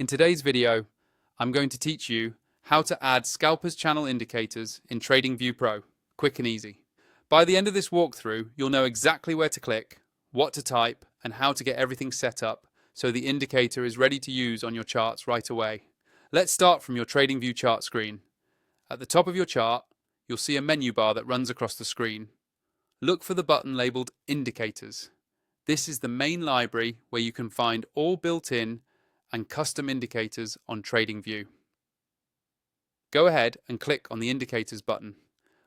In today's video, I'm going to teach you how to add scalpers channel indicators in TradingView Pro, quick and easy. By the end of this walkthrough, you'll know exactly where to click, what to type, and how to get everything set up so the indicator is ready to use on your charts right away. Let's start from your TradingView chart screen. At the top of your chart, you'll see a menu bar that runs across the screen. Look for the button labeled Indicators. This is the main library where you can find all built-in and custom indicators on TradingView. Go ahead and click on the Indicators button.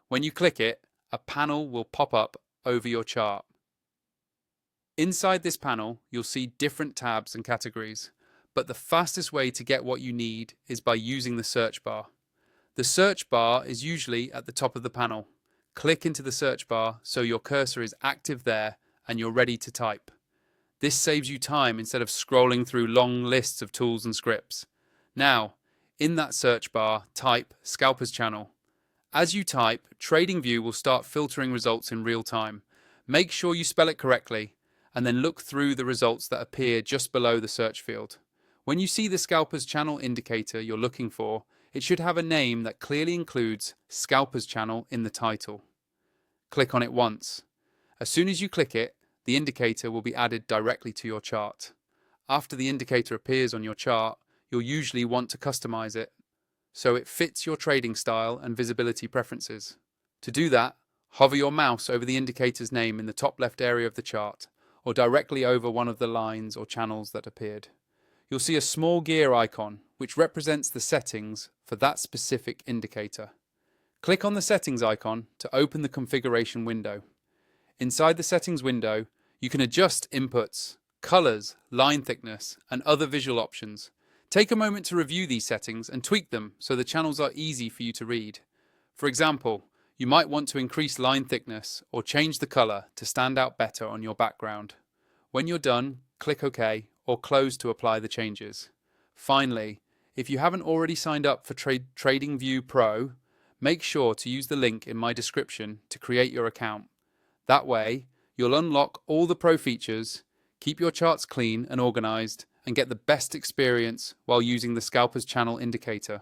When you click it, a panel will pop up over your chart. Inside this panel, you'll see different tabs and categories, but the fastest way to get what you need is by using the search bar. The search bar is usually at the top of the panel. Click into the search bar so your cursor is active there and you're ready to type. This saves you time instead of scrolling through long lists of tools and scripts. Now, in that search bar, type Scalpers Channel. As you type, TradingView will start filtering results in real time. Make sure you spell it correctly, and then look through the results that appear just below the search field. When you see the Scalpers Channel indicator you're looking for, it should have a name that clearly includes Scalpers Channel in the title. Click on it once. As soon as you click it, the indicator will be added directly to your chart. After the indicator appears on your chart, you'll usually want to customize it so it fits your trading style and visibility preferences. To do that, hover your mouse over the indicator's name in the top left area of the chart, or directly over one of the lines or channels that appeared. You'll see a small gear icon, which represents the settings for that specific indicator. Click on the settings icon to open the configuration window. Inside the settings window, you can adjust inputs, colors, line thickness, and other visual options. Take a moment to review these settings and tweak them so the channels are easy for you to read. For example, you might want to increase line thickness or change the color to stand out better on your background. When you're done, click OK or close to apply the changes. Finally, if you haven't already signed up for TradingView Pro, make sure to use the link in my description to create your account. That way, you'll unlock all the pro features, keep your charts clean and organized, and get the best experience while using the Scalpers Channel indicator.